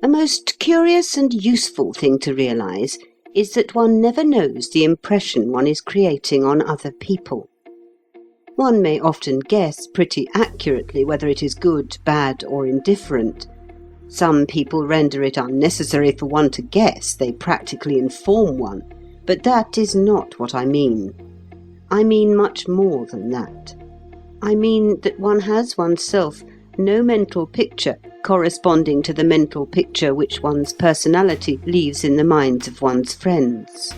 A most curious and useful thing to realise is that one never knows the impression one is creating on other people. One may often guess pretty accurately whether it is good, bad, or indifferent. Some people render it unnecessary for one to guess, they practically inform one, but that is not what I mean. I mean much more than that. I mean that one has oneself no mental picture corresponding to the mental picture which one's personality leaves in the minds of one's friends.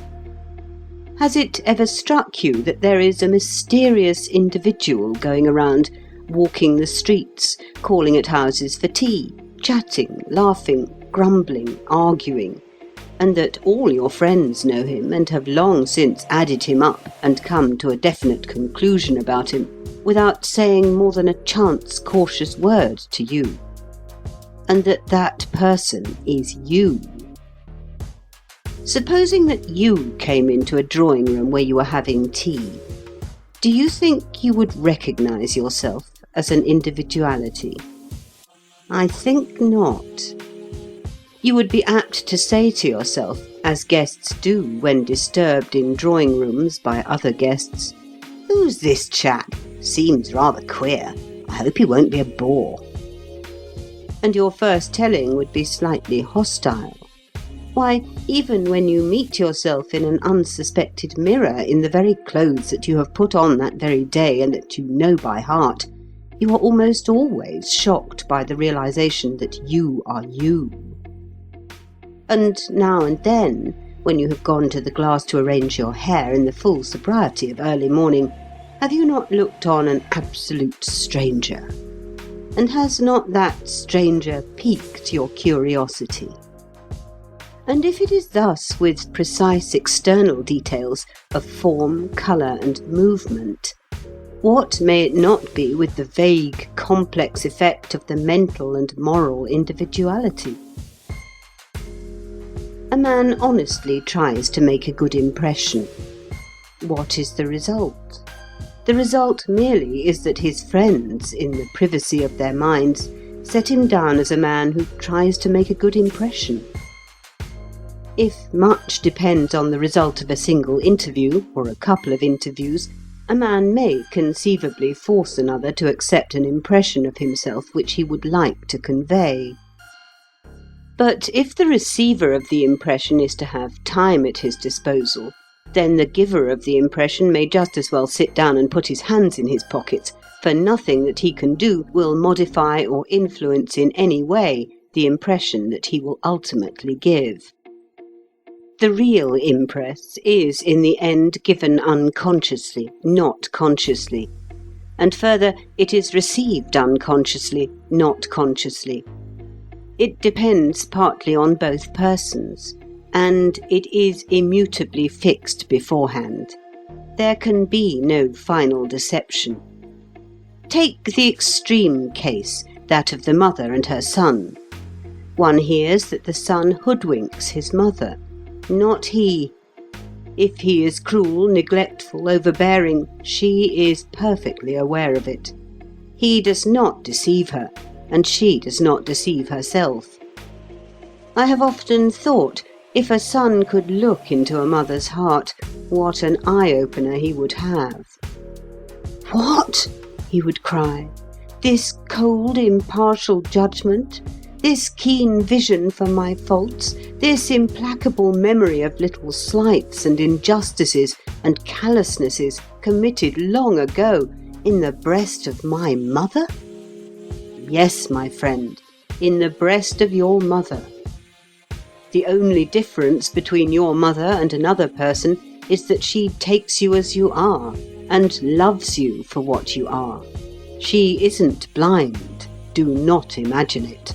Has it ever struck you that there is a mysterious individual going around, walking the streets, calling at houses for tea, chatting, laughing, grumbling, arguing, and that all your friends know him and have long since added him up and come to a definite conclusion about him, without saying more than a chance cautious word to you? And that person is you. Supposing that you came into a drawing room where you were having tea, do you think you would recognise yourself as an individuality? I think not. You would be apt to say to yourself, as guests do when disturbed in drawing rooms by other guests, "Who's this chap? Seems rather queer. I hope he won't be a bore." And your first telling would be slightly hostile. Why, even when you meet yourself in an unsuspected mirror in the very clothes that you have put on that very day and that you know by heart, you are almost always shocked by the realization that you are you. And now and then, when you have gone to the glass to arrange your hair in the full sobriety of early morning, have you not looked on an absolute stranger? And has not that stranger piqued your curiosity? And if it is thus with precise external details of form, colour, and movement, what may it not be with the vague, complex effect of the mental and moral individuality? A man honestly tries to make a good impression. What is the result? The result merely is that his friends, in the privacy of their minds, set him down as a man who tries to make a good impression. If much depends on the result of a single interview, or a couple of interviews, a man may conceivably force another to accept an impression of himself which he would like to convey. But if the receiver of the impression is to have time at his disposal, then the giver of the impression may just as well sit down and put his hands in his pockets, for nothing that he can do will modify or influence in any way the impression that he will ultimately give. The real impress is in the end given unconsciously, not consciously. And further, it is received unconsciously, not consciously. It depends partly on both persons, and it is immutably fixed beforehand. There can be no final deception. Take the extreme case, that of the mother and her son. One hears that the son hoodwinks his mother. Not he. If he is cruel, neglectful, overbearing, she is perfectly aware of it. He does not deceive her, and she does not deceive herself. I have often thought, if a son could look into a mother's heart, what an eye-opener he would have. "What?" he would cry. "This cold, impartial judgment? This keen vision for my faults, this implacable memory of little slights and injustices and callousnesses committed long ago in the breast of my mother?" Yes, my friend, in the breast of your mother. The only difference between your mother and another person is that she takes you as you are and loves you for what you are. She isn't blind. Do not imagine it.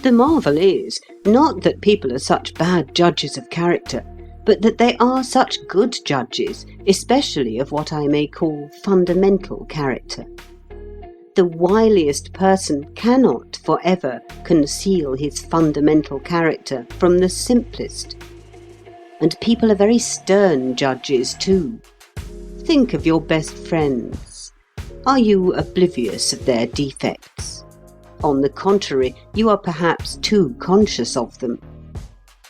The marvel is, not that people are such bad judges of character, but that they are such good judges, especially of what I may call fundamental character. The wiliest person cannot forever conceal his fundamental character from the simplest. And people are very stern judges too. Think of your best friends. Are you oblivious of their defects? On the contrary, you are perhaps too conscious of them.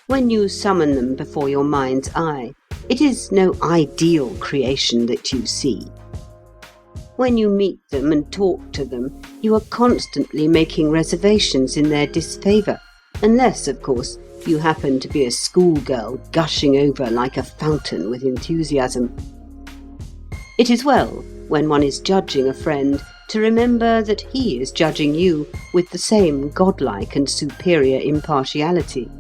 When you summon them before your mind's eye, it is no ideal creation that you see. When you meet them and talk to them, you are constantly making reservations in their disfavour, unless, of course, you happen to be a schoolgirl gushing over like a fountain with enthusiasm. It is well, when one is judging a friend, to remember that he is judging you with the same godlike and superior impartiality.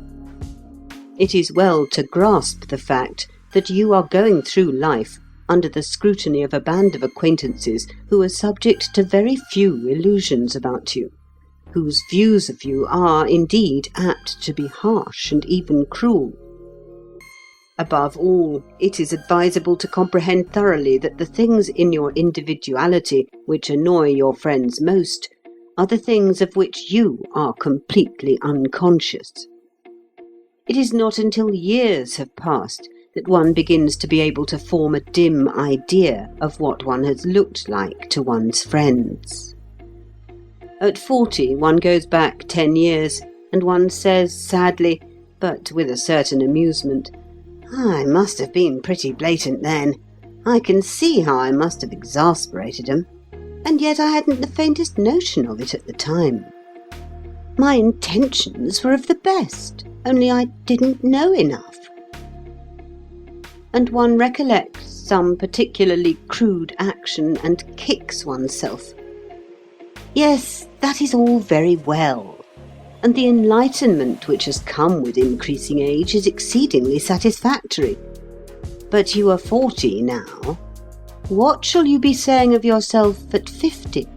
It is well to grasp the fact that you are going through life under the scrutiny of a band of acquaintances who are subject to very few illusions about you, whose views of you are, indeed, apt to be harsh and even cruel. Above all, it is advisable to comprehend thoroughly that the things in your individuality which annoy your friends most are the things of which you are completely unconscious. It is not until years have passed that one begins to be able to form a dim idea of what one has looked like to one's friends. At 40, one goes back 10 years, and one says sadly, but with a certain amusement, "I must have been pretty blatant then. I can see how I must have exasperated 'em. And yet I hadn't the faintest notion of it at the time. My intentions were of the best, only I didn't know enough." And one recollects some particularly crude action and kicks oneself. Yes, that is all very well, and the enlightenment which has come with increasing age is exceedingly satisfactory. But you are 40 now. What shall you be saying of yourself at 50?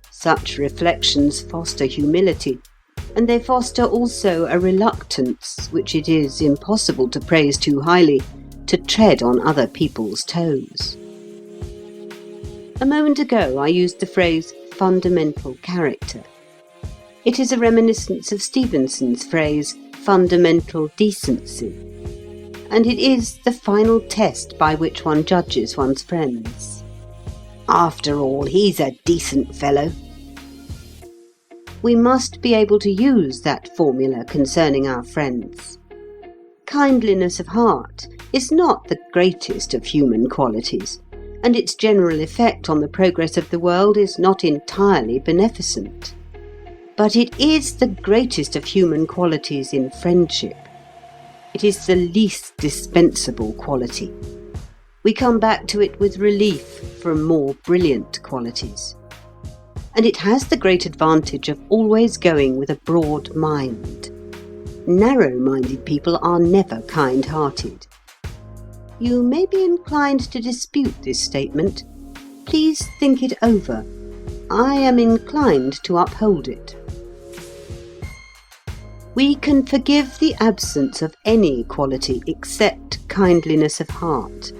Such reflections foster humility, and they foster also a reluctance, which it is impossible to praise too highly, to tread on other people's toes. A moment ago I used the phrase fundamental character. It is a reminiscence of Stevenson's phrase fundamental decency, and it is the final test by which one judges one's friends. After all, he's a decent fellow. We must be able to use that formula concerning our friends. Kindliness of heart is not the greatest of human qualities, and its general effect on the progress of the world is not entirely beneficent. But it is the greatest of human qualities in friendship. It is the least dispensable quality. We come back to it with relief from more brilliant qualities. And it has the great advantage of always going with a broad mind. Narrow-minded people are never kind-hearted. You may be inclined to dispute this statement. Please think it over. I am inclined to uphold it. We can forgive the absence of any quality except kindliness of heart.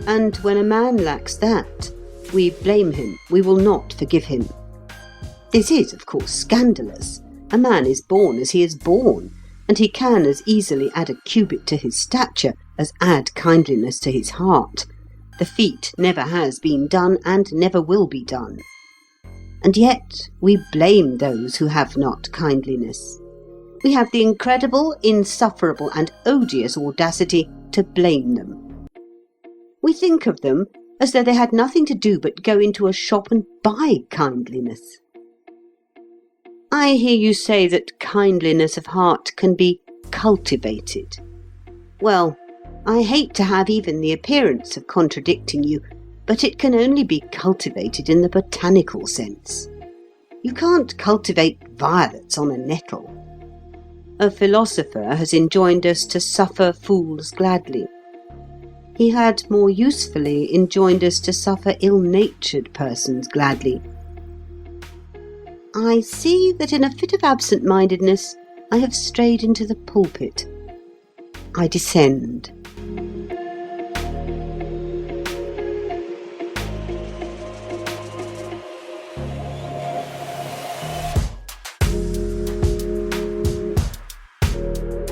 And when a man lacks that, we blame him, we will not forgive him. This is, of course, scandalous. A man is born as he is born, and he can as easily add a cubit to his stature as add kindliness to his heart. The feat never has been done and never will be done. And yet we blame those who have not kindliness. We have the incredible, insufferable, and odious audacity to blame them. We think of them as though they had nothing to do but go into a shop and buy kindliness. I hear you say that kindliness of heart can be cultivated. Well, I hate to have even the appearance of contradicting you, but it can only be cultivated in the botanical sense. You can't cultivate violets on a nettle. A philosopher has enjoined us to suffer fools gladly. He had more usefully enjoined us to suffer ill-natured persons gladly. I see that in a fit of absent-mindedness I have strayed into the pulpit. I descend.